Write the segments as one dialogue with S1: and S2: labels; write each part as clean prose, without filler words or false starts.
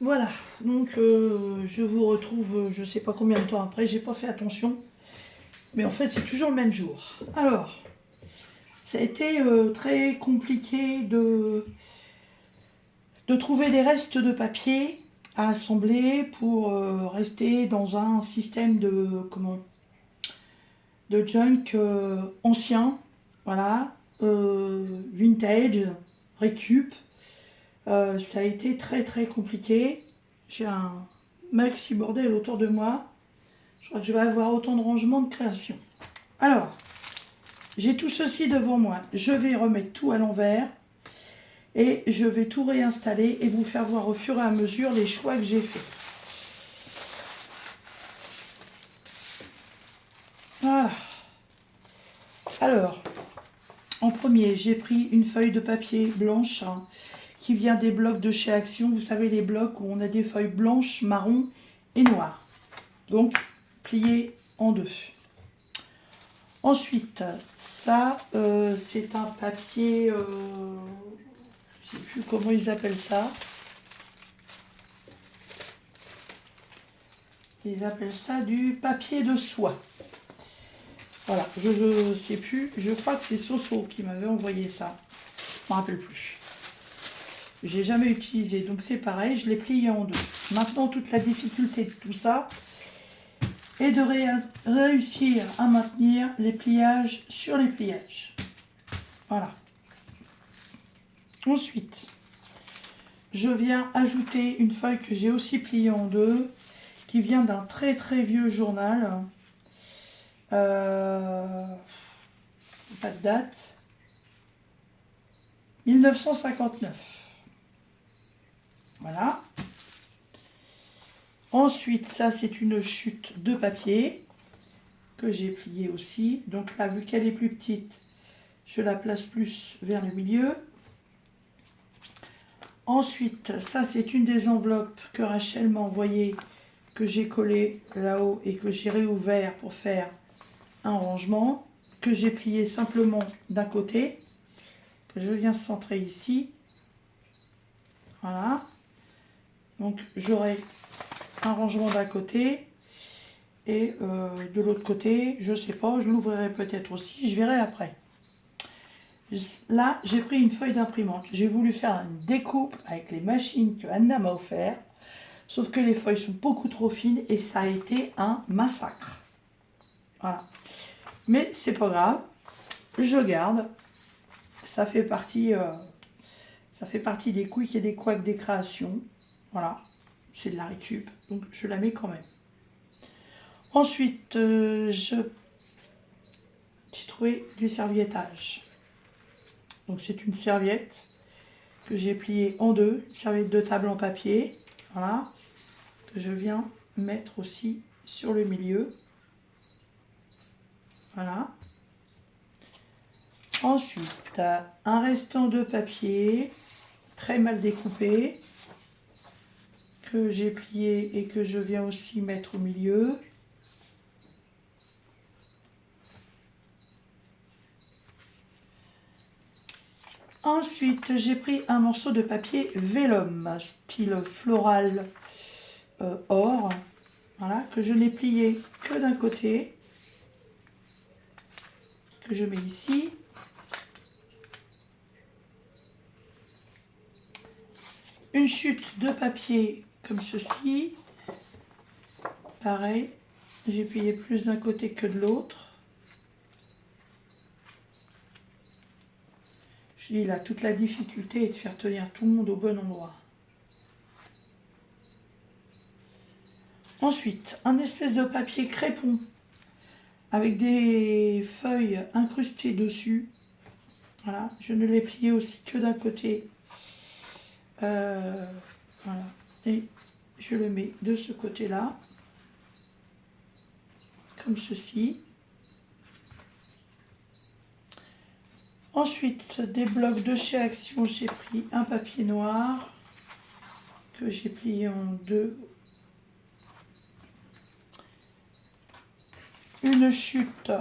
S1: Voilà, donc je vous retrouve je sais pas combien de temps après, j'ai pas fait attention, mais en fait c'est toujours le même jour. Alors, ça a été très compliqué de trouver des restes de papier à assembler pour rester dans un système de junk ancien, voilà, vintage, récup. Ça a été très très compliqué. J'ai un maxi bordel autour de moi. Je crois que je vais avoir autant de rangements de création. Alors, j'ai tout ceci devant moi. Je vais remettre tout à l'envers et je vais tout réinstaller et vous faire voir au fur et à mesure les choix que j'ai faits. Voilà. Alors, en premier, j'ai pris une feuille de papier blanche qui vient des blocs de chez Action. Vous savez, les blocs où on a des feuilles blanches, marron et noires. Donc, pliées en deux. Ensuite, ça, c'est un papier, je ne sais plus comment ils appellent ça. Ils appellent ça du papier de soie. Voilà, je ne sais plus. Je crois que c'est Soso qui m'avait envoyé ça. Je ne me rappelle plus. J'ai jamais utilisé, donc c'est pareil, je l'ai plié en deux. Maintenant, toute la difficulté de tout ça est de réussir à maintenir les pliages sur les pliages. Voilà. Ensuite, je viens ajouter une feuille que j'ai aussi pliée en deux, qui vient d'un très très vieux journal. Pas de date. 1959. Voilà. Ensuite, ça c'est une chute de papier que j'ai pliée aussi. Donc là, vu qu'elle est plus petite, je la place plus vers le milieu. Ensuite, ça c'est une des enveloppes que Rachel m'a envoyée, que j'ai collée là-haut et que j'ai réouvert pour faire un rangement, que j'ai plié simplement d'un côté, que je viens centrer ici. Voilà. Donc j'aurai un rangement d'un côté et de l'autre côté, je sais pas, je l'ouvrirai peut-être aussi, je verrai après. Là, j'ai pris une feuille d'imprimante. J'ai voulu faire une découpe avec les machines que Anna m'a offert, sauf que les feuilles sont beaucoup trop fines et ça a été un massacre. Voilà. Mais c'est pas grave, je garde. Ça fait partie des couilles et des couacs des créations. Voilà, c'est de la récup, donc je la mets quand même. Ensuite, j'ai trouvé du serviettage. Donc c'est une serviette que j'ai pliée en deux, une serviette de table en papier, voilà, que je viens mettre aussi sur le milieu. Voilà. Ensuite, un restant de papier très mal découpé que j'ai plié et que je viens aussi mettre au milieu. Ensuite, j'ai pris un morceau de papier vélum, style floral or, voilà, que je n'ai plié que d'un côté, que je mets ici. Une chute de papier comme ceci, pareil, j'ai plié plus d'un côté que de l'autre. Je dis là, toute la difficulté est de faire tenir tout le monde au bon endroit. Ensuite, un espèce de papier crépon avec des feuilles incrustées dessus. Voilà, je ne l'ai plié aussi que d'un côté. Voilà, et je le mets de ce côté-là, comme ceci. Ensuite, des blocs de chez Action, j'ai pris un papier noir que j'ai plié en deux. Une chute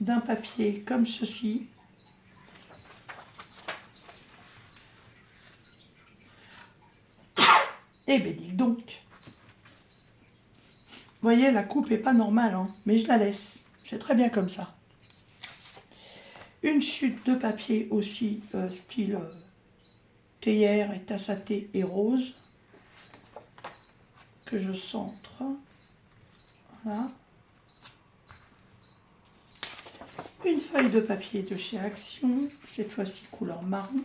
S1: d'un papier comme ceci. Eh ben dis donc. Vous voyez, la coupe est pas normale, hein, mais je la laisse. C'est très bien comme ça. Une chute de papier aussi, style théière et tasse à thé et rose, que je centre. Voilà. Une feuille de papier de chez Action, cette fois-ci couleur marron.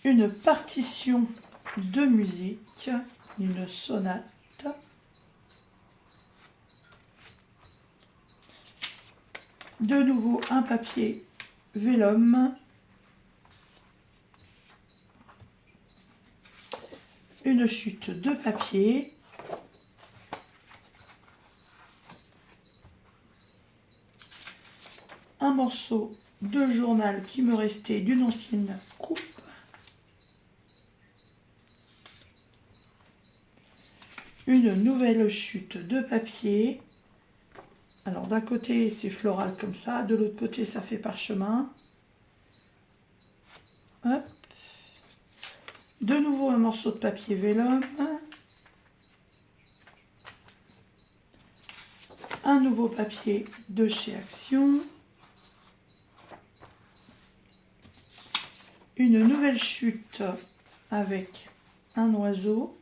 S1: Une partition de musique, une sonate. De nouveau un papier vélum. Une chute de papier. Un morceau de journal qui me restait d'une ancienne coupe. Une nouvelle chute de papier. Alors d'un côté c'est floral comme ça, de l'autre côté ça fait parchemin. Hop. De nouveau un morceau de papier vélum. Un nouveau papier de chez Action. Une nouvelle chute avec un oiseau.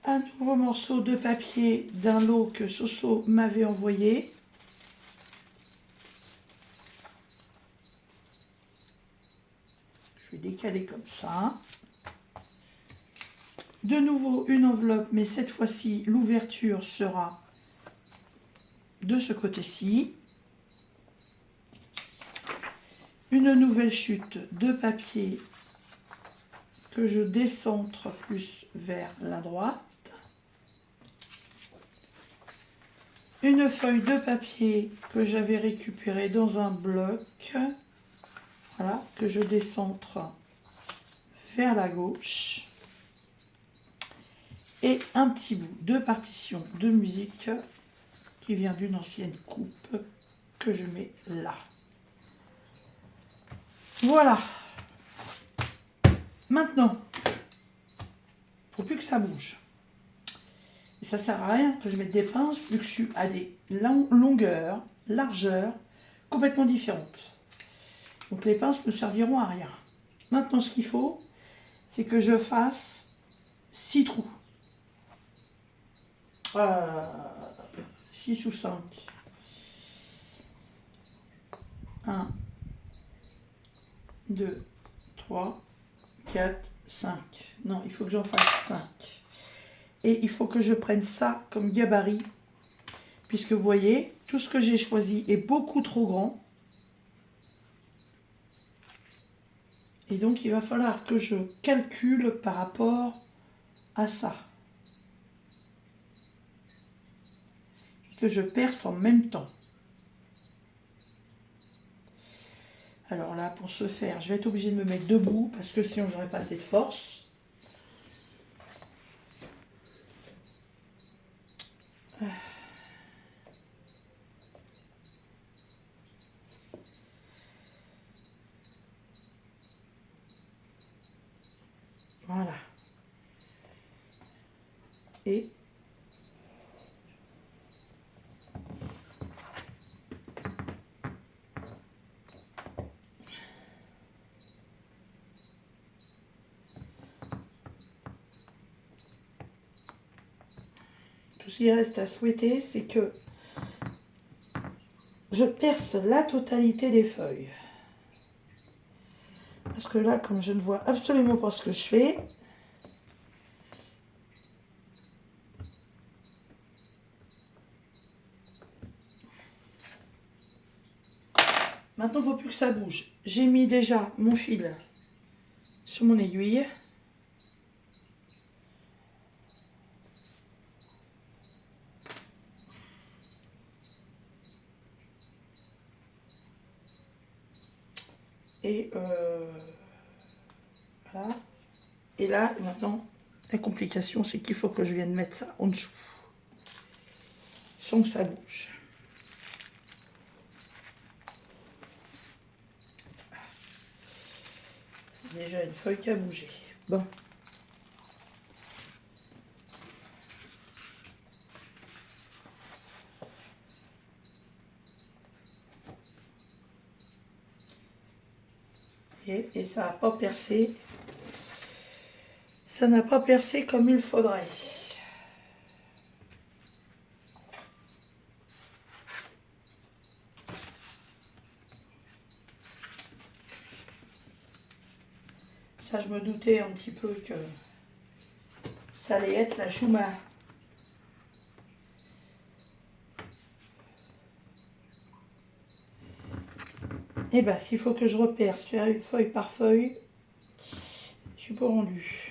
S1: Un nouveau morceau de papier d'un lot que Soso m'avait envoyé. Je vais décaler comme ça. De nouveau une enveloppe, mais cette fois-ci l'ouverture sera de ce côté-ci. Une nouvelle chute de papier que je décentre plus vers la droite. Une feuille de papier que j'avais récupérée dans un bloc, voilà, que je décentre vers la gauche. Et un petit bout de partition de musique qui vient d'une ancienne coupe que je mets là. Voilà. Maintenant, il ne faut plus que ça bouge. Et ça ne sert à rien que je mette des pinces vu que je suis à des longueurs, largeurs complètement différentes. Donc les pinces ne serviront à rien. Maintenant, ce qu'il faut, c'est que je fasse 6 trous. 6 ou 5. 1, 2, 3, 4, 5. Non, il faut que j'en fasse 5. Et il faut que je prenne ça comme gabarit, puisque vous voyez, tout ce que j'ai choisi est beaucoup trop grand. Et donc, il va falloir que je calcule par rapport à ça. Et que je perce en même temps. Alors là, pour ce faire, je vais être obligée de me mettre debout, parce que sinon, j'aurais pas assez de force. Voilà. Et tout ce qui reste à souhaiter, c'est que je perce la totalité des feuilles. Parce que là, comme je ne vois absolument pas ce que je fais, maintenant, il ne faut plus que ça bouge. J'ai mis déjà mon fil sur mon aiguille. Et voilà. Et là, maintenant, la complication, c'est qu'il faut que je vienne mettre ça en dessous. Sans que ça bouge. déjà une feuille qui a bougé. Bon. Et ça n'a pas percé. Ça n'a pas percé comme il faudrait. Ça, je me doutais un petit peu que ça allait être la Schumann. Et bien, s'il faut que je reperce feuille par feuille, je suis pas rendue.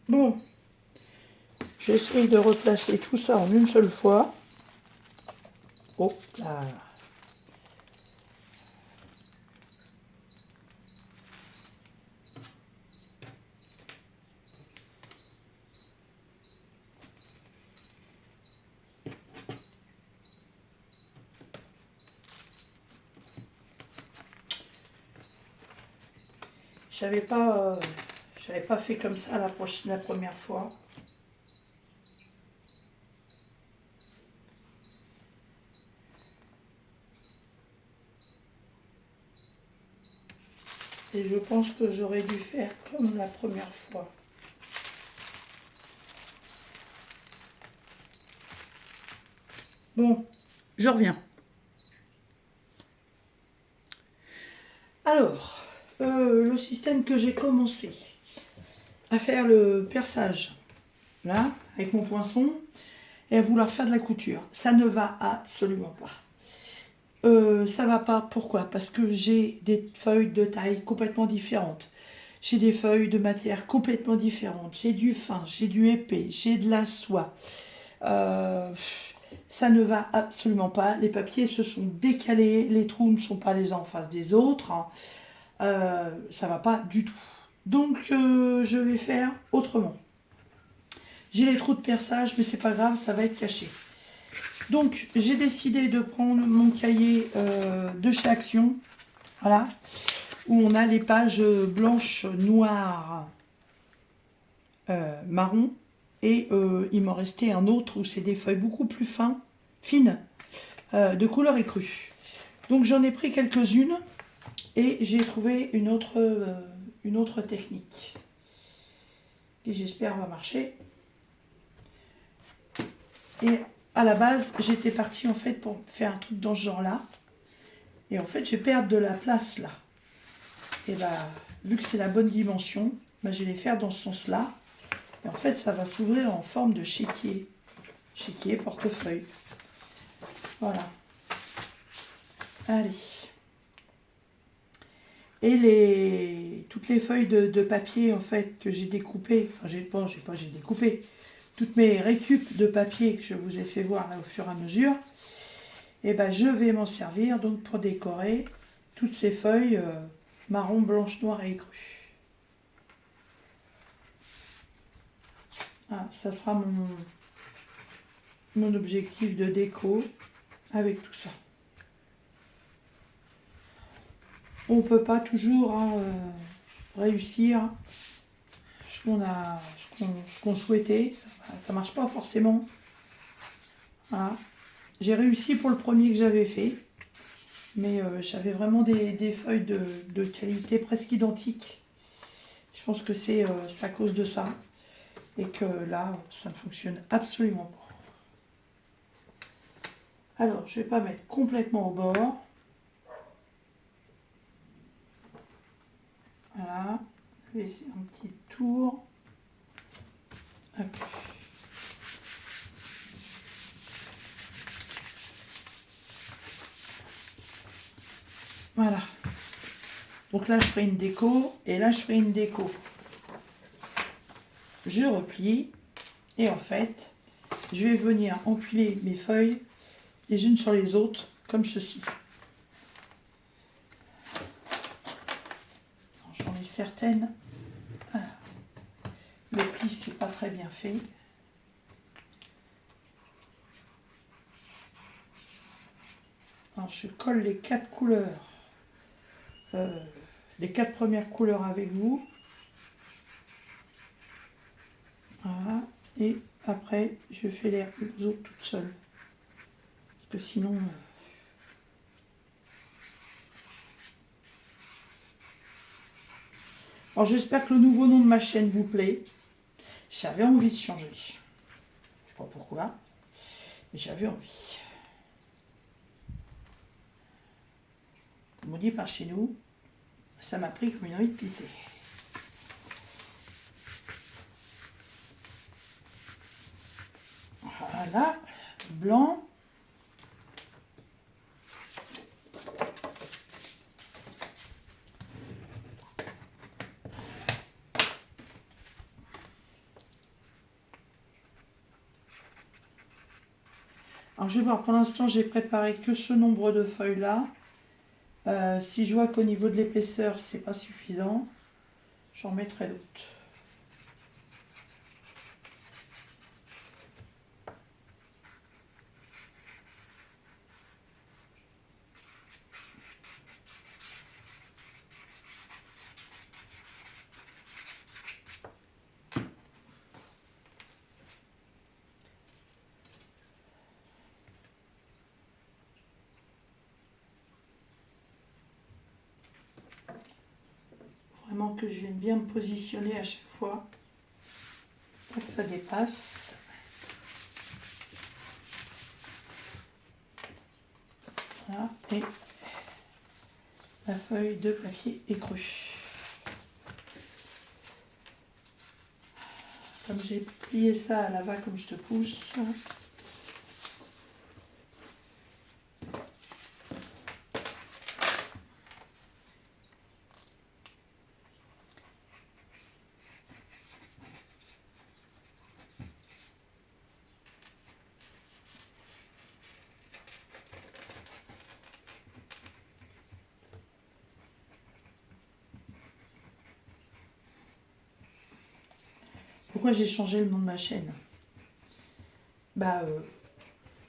S1: Bon, j'essaye de replacer tout ça en une seule fois. Oh là. J'avais pas fait comme ça la première fois. Et je pense que j'aurais dû faire comme la première fois. Bon, je reviens. Alors, le système que j'ai commencé à faire le perçage, là, avec mon poinçon, et à vouloir faire de la couture, ça ne va absolument pas. Ça va pas, pourquoi? Parce que j'ai des feuilles de taille complètement différentes. J'ai des feuilles de matière complètement différentes. J'ai du fin, j'ai du épais, j'ai de la soie. Ça ne va absolument pas. Les papiers se sont décalés, les trous ne sont pas les uns en face des autres. Ça va pas du tout. Donc je vais faire autrement. J'ai les trous de perçage, mais c'est pas grave, ça va être caché. Donc j'ai décidé de prendre mon cahier de chez Action, voilà, où on a les pages blanches, noires, marron, et il m'en restait un autre où c'est des feuilles beaucoup plus fines, de couleur écrue. Donc j'en ai pris quelques-unes et j'ai trouvé une autre technique qui j'espère va marcher. Et à la base, j'étais partie en fait pour faire un truc dans ce genre-là. Et en fait, je vais perdre de la place là. Et bah, vu que c'est la bonne dimension, bah, je vais les faire dans ce sens-là. Et en fait, ça va s'ouvrir en forme de chéquier. Chéquier, portefeuille. Voilà. Allez. Et toutes les feuilles de papier en fait que j'ai découpées, enfin j'ai découpé, toutes mes récup de papier que je vous ai fait voir là au fur et à mesure, et ben je vais m'en servir donc pour décorer toutes ces feuilles marron, blanche, noire et écrue. Ah, ça sera mon objectif de déco avec tout ça. On ne peut pas toujours réussir ce qu'on souhaitait, ça marche pas forcément. Voilà. J'ai réussi pour le premier que j'avais fait, mais j'avais vraiment des feuilles de qualité presque identiques. Je pense que c'est à cause de ça, et que là, ça ne fonctionne absolument pas. Alors, je ne vais pas mettre complètement au bord. Voilà, je vais essayer un petit tour. Hop. Donc là, je ferai une déco et là, je ferai une déco. Je replie et en fait, je vais venir empiler mes feuilles les unes sur les autres comme ceci. J'en ai certaines. Alors, le pli, c'est pas très bien fait. Alors, je colle les 4 couleurs, les 4 premières couleurs avec vous. Voilà. Et après, je fais les autres toutes seules. Parce que sinon... Alors, j'espère que le nouveau nom de ma chaîne vous plaît. J'avais envie de changer. Je ne sais pas pourquoi, mais j'avais envie. Comme on dit par chez nous, ça m'a pris comme une envie de pisser. Voilà, blanc. Alors je vais voir, pour l'instant j'ai préparé que ce nombre de feuilles là. Si je vois qu'au niveau de l'épaisseur c'est pas suffisant, j'en mettrai d'autres. Vraiment que je vienne bien me positionner à chaque fois pour que ça dépasse. Voilà, et la feuille de papier écru. Comme j'ai plié ça à la va comme je te pousse. Pourquoi j'ai changé le nom de ma chaîne?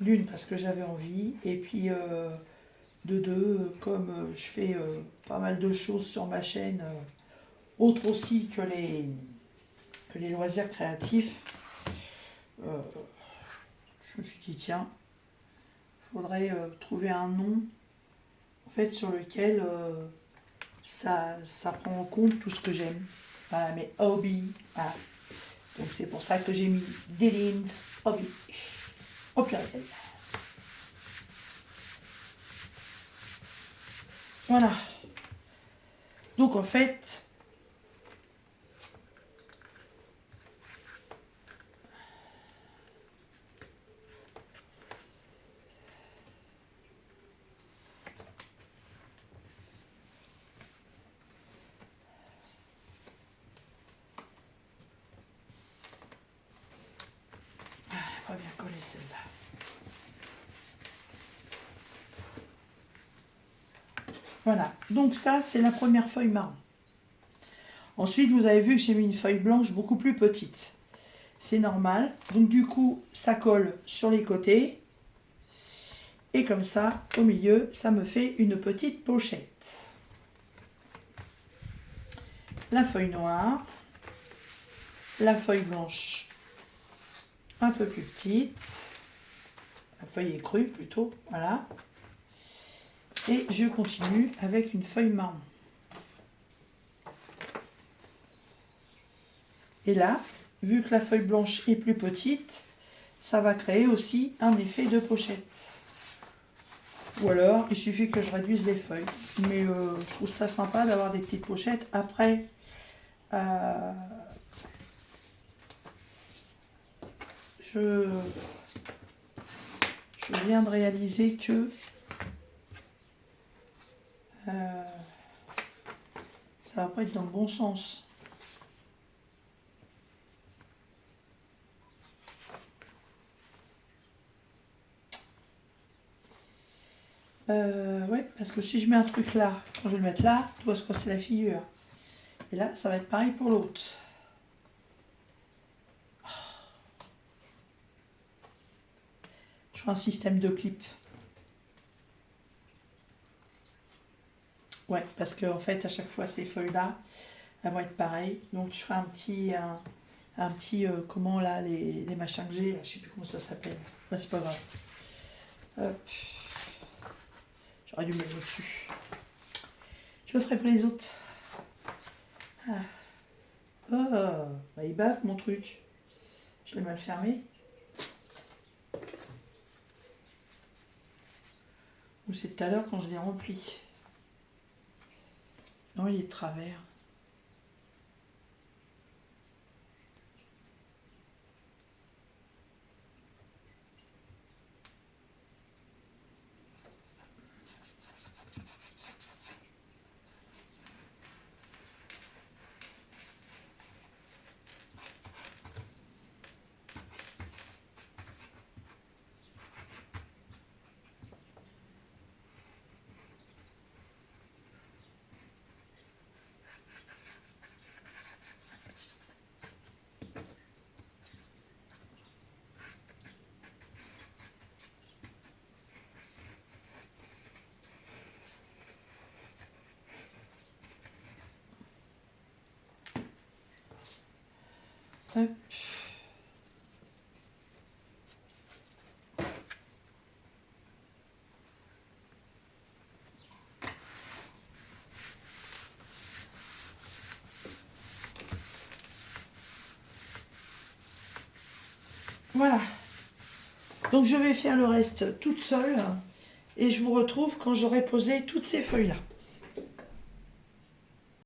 S1: L'une parce que j'avais envie, et puis de deux, comme je fais pas mal de choses sur ma chaîne, autres aussi que les loisirs créatifs, je me suis dit tiens, il faudrait trouver un nom en fait sur lequel ça prend en compte tout ce que j'aime. Voilà, mes hobbies. Voilà. Donc c'est pour ça que j'ai mis Delines Hobby au pluriel. Voilà. Donc en fait, on va bien coller celle-là. Voilà, donc ça c'est la première feuille marron. Ensuite vous avez vu que j'ai mis une feuille blanche beaucoup plus petite. C'est normal, donc du coup ça colle sur les côtés. Et comme ça, au milieu, ça me fait une petite pochette. La feuille noire, la feuille blanche un peu plus petite, la feuille écrue plutôt, voilà. Et je continue avec une feuille marron. Et là, vu que la feuille blanche est plus petite, ça va créer aussi un effet de pochette. Ou alors, il suffit que je réduise les feuilles. Mais je trouve ça sympa d'avoir des petites pochettes. Après, je viens de réaliser que ça va pas être dans le bon sens. Ouais, parce que si je mets un truc là, quand je vais le mettre là, tout va se casser la figure. Et là, ça va être pareil pour l'autre. Je ferai un système de clips. Ouais, parce que en fait, à chaque fois, ces feuilles-là, elles vont être pareilles. Donc, je ferai un petit comment là, les machins que j'ai, je sais plus comment ça s'appelle. Bah, c'est pas grave. Hop. J'aurais dû me mettre dessus. Je le ferai pour les autres. Ah. Oh, bah, il bave mon truc. Je l'ai mal fermé. Ou c'est tout à l'heure quand je l'ai rempli. Non, il est de travers. Hop. Voilà. Donc je vais faire le reste toute seule et je vous retrouve quand j'aurai posé toutes ces feuilles-là.